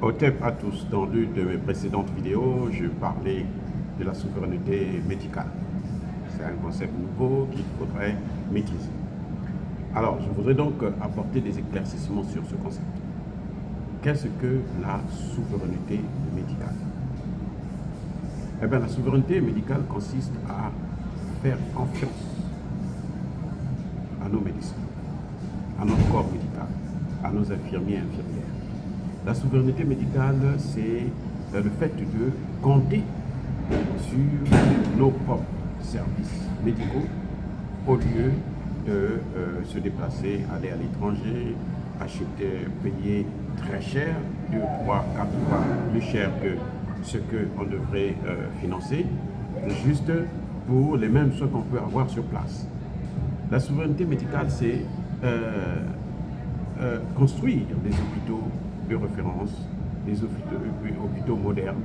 Otep à tous, dans l'une de mes précédentes vidéos, je parlais de la souveraineté médicale. C'est un concept nouveau qu'il faudrait maîtriser. Alors, je voudrais donc apporter des éclaircissements sur ce concept. Qu'est-ce que la souveraineté médicale? Eh bien, la souveraineté médicale consiste à faire confiance à nos médecins, à notre corps médical, à nos infirmiers et infirmières. La souveraineté médicale, c'est le fait de compter sur nos propres services médicaux au lieu de se déplacer, aller à l'étranger, acheter, payer très cher, 2, 3, 4 fois plus cher que ce qu'on devrait financer, juste pour les mêmes soins qu'on peut avoir sur place. La souveraineté médicale, c'est construire des hôpitaux de référence, des hôpitaux modernes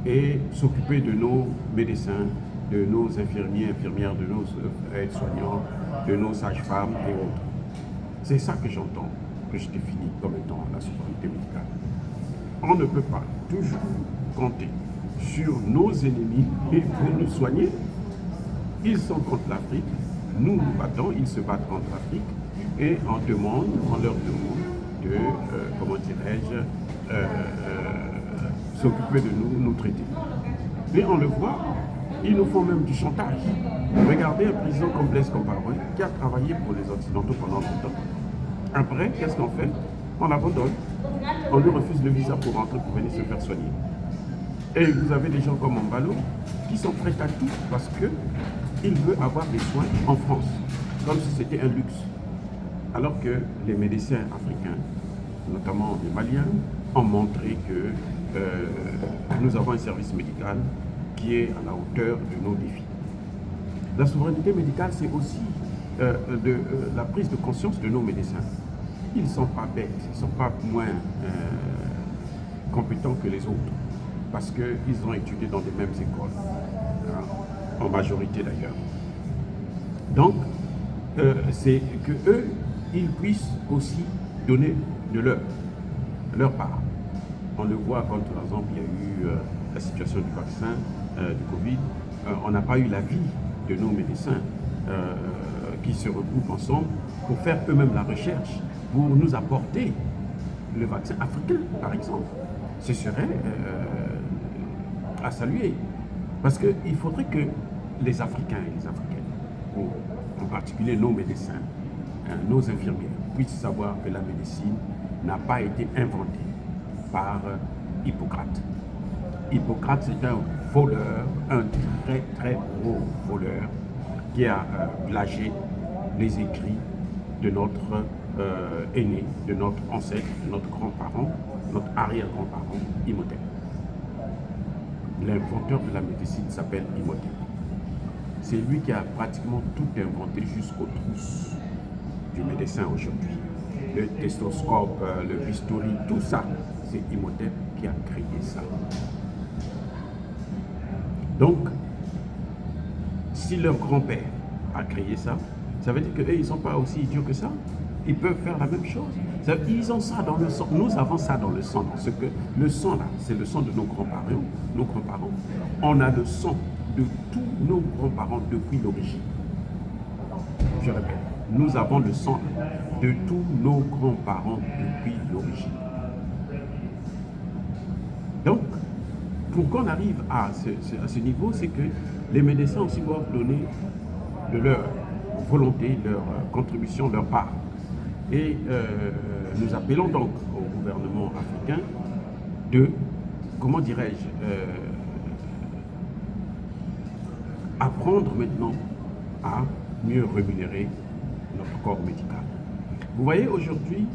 et s'occuper de nos médecins, de nos infirmiers, infirmières, de nos aides-soignants, de nos sages-femmes et autres. C'est ça que j'entends, que je définis comme étant la souveraineté médicale. On ne peut pas toujours compter sur nos ennemis pour nous soigner. Ils sont contre l'Afrique, nous nous battons, ils se battent contre l'Afrique et on leur demande de, comment dirais-je, s'occuper de nous, nous traiter. Mais on le voit, ils nous font même du chantage. Regardez un président comme Blaise Compaoré qui a travaillé pour les Occidentaux pendant longtemps. Après, qu'est-ce qu'on fait? On l'abandonne. On lui refuse le visa pour rentrer, pour venir se faire soigner. Et vous avez des gens comme Mbalo qui sont prêts à tout parce qu'il veut avoir des soins en France, comme si c'était un luxe. Alors que les médecins africains, notamment les Maliens, ont montré que nous avons un service médical qui est à la hauteur de nos défis. La souveraineté médicale, c'est aussi la prise de conscience de nos médecins. Ils ne sont pas bêtes, ils ne sont pas moins compétents que les autres, parce qu'ils ont étudié dans les mêmes écoles, hein, en majorité d'ailleurs. Donc, c'est qu'eux, ils puissent aussi donner de leur part. On le voit quand, par exemple, il y a eu la situation du vaccin, du Covid. On n'a pas eu l'avis de nos médecins qui se regroupent ensemble pour faire eux-mêmes la recherche, pour nous apporter le vaccin africain, par exemple. Ce serait à saluer. Parce qu'il faudrait que les Africains et les Africaines, en particulier nos médecins, nos infirmières, puissent savoir que la médecine n'a pas été inventée par Hippocrate. Hippocrate, c'est un voleur, un très très gros voleur qui a plagié les écrits de notre aîné, de notre ancêtre, de notre grand-parent, notre arrière-grand-parent, Imhotep. L'inventeur de la médecine s'appelle Imhotep. C'est lui qui a pratiquement tout inventé jusqu'aux trousses du médecin aujourd'hui. Le stéthoscope, le bistouri, tout ça, c'est Imhotep qui a créé ça. Donc, si leur grand-père a créé ça, ça veut dire qu'eux, ils ne sont pas aussi idiots que ça. Ils peuvent faire la même chose. Ils ont ça dans le sang. Nous avons ça dans le sang. Parce que le sang, là, c'est le sang de nos grands-parents. Nos grands-parents. On a le sang de tous nos grands-parents depuis l'origine. Je répète, nous avons le sang de tous nos grands-parents depuis l'origine. Donc, pour qu'on arrive à ce niveau, c'est que les médecins aussi doivent donner de leur volonté, leur contribution, leur part. Et nous appelons donc au gouvernement africain de, comment dirais-je, apprendre maintenant à mieux rémunérer notre corps médical. Vous voyez, aujourd'hui,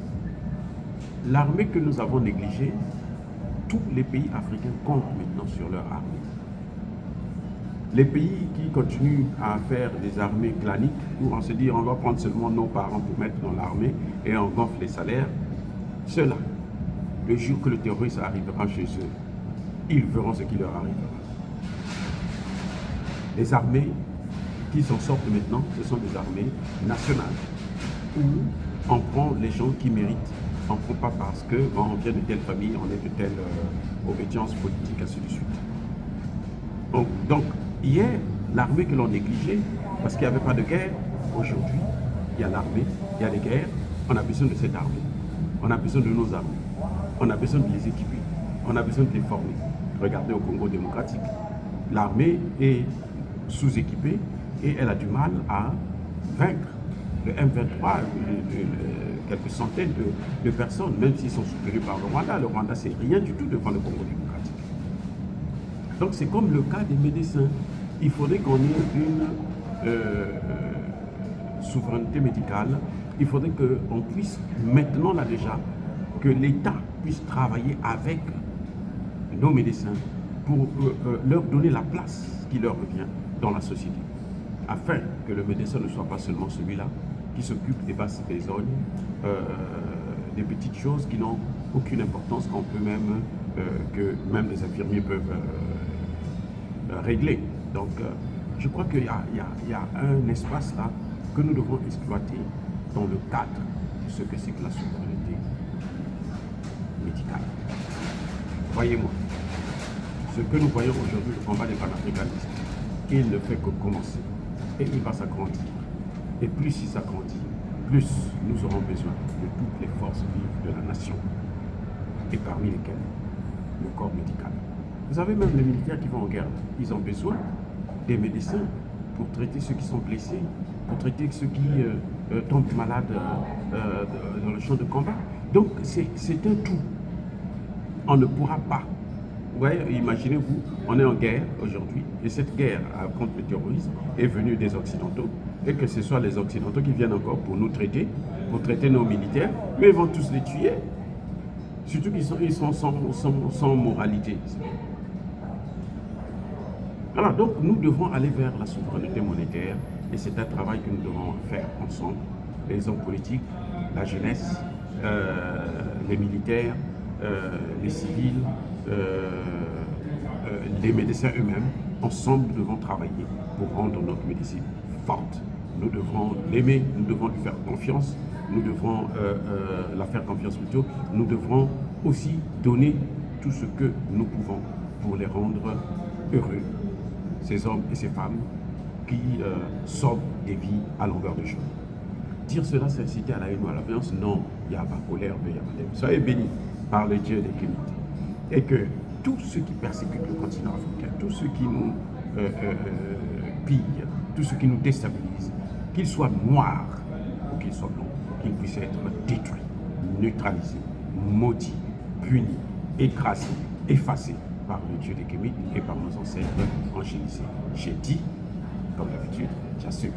l'armée que nous avons négligée, tous les pays africains comptent maintenant sur leur armée. Les pays qui continuent à faire des armées claniques, où on se dit on va prendre seulement nos parents pour mettre dans l'armée et on gonfle les salaires, ceux-là, le jour que le terroriste arrivera chez eux, ils verront ce qui leur arrivera. Les armées qui s'en sortent maintenant, ce sont des armées nationales, où on prend les gens qui méritent, t'en prends pas parce que on vient de telle famille, on est de telle obédience politique, ainsi de suite. Donc, hier, l'armée que l'on négligeait, parce qu'il n'y avait pas de guerre, aujourd'hui, il y a l'armée, il y a des guerres, on a besoin de cette armée. On a besoin de nos armées. On a besoin de les équiper. On a besoin de les former. Regardez au Congo démocratique. L'armée est sous-équipée et elle a du mal à vaincre le M23, quelques centaines de personnes, même s'ils sont soutenus par le Rwanda. Le Rwanda, c'est rien du tout devant le Congo démocratique. Donc c'est comme le cas des médecins. Il faudrait qu'on ait une souveraineté médicale. Il faudrait qu'on puisse maintenant là déjà, que l'État puisse travailler avec nos médecins pour leur donner la place qui leur revient dans la société, afin que le médecin ne soit pas seulement celui-là qui s'occupe des basses besognes, des petites choses qui n'ont aucune importance, qu'on peut même, que même les infirmiers peuvent régler. Donc, je crois qu'il y a un espace là que nous devons exploiter dans le cadre de ce que c'est que la souveraineté médicale. Voyez-moi, ce que nous voyons aujourd'hui, le combat des panafricanistes, il ne fait que commencer et il va s'agrandir. Et plus il s'agrandit, plus nous aurons besoin de toutes les forces vives de la nation, et parmi lesquelles le corps médical. Vous avez même les militaires qui vont en guerre, ils ont besoin des médecins pour traiter ceux qui sont blessés, pour traiter ceux qui tombent malades dans le champ de combat. Donc c'est un tout. On ne pourra pas. Vous voyez, imaginez-vous, on est en guerre aujourd'hui, et cette guerre contre le terrorisme est venue des Occidentaux, et que ce soit les Occidentaux qui viennent encore pour nous traiter, pour traiter nos militaires, mais ils vont tous les tuer. Surtout qu'ils sont sans moralité. Alors donc nous devons aller vers la souveraineté monétaire, et c'est un travail que nous devons faire ensemble, les hommes politiques, la jeunesse, les militaires, les civils, les médecins eux-mêmes. Ensemble, nous devons travailler pour rendre notre médecine forte. Nous devons l'aimer, nous devons lui faire confiance, nous devons la faire confiance plutôt. Nous devrons aussi donner tout ce que nous pouvons pour les rendre heureux, ces hommes et ces femmes qui sauvent des vies à longueur de chemin. Dire cela, c'est inciter à la haine ou à la violence? Non, il n'y a pas colère, il n'y a pas d'aime. Soyez bénis par le Dieu des Kémites. Et que tous ceux qui persécutent le continent africain, tous ceux qui nous pillent, tous ceux qui nous déstabilisent, qu'ils soient noirs ou qu'ils soient blancs, qu'ils puissent être détruits, neutralisés, maudits, punis, écrasés, effacés par le Dieu des Kémites et par nos ancêtres angélisés. J'ai dit, comme d'habitude, j'assume.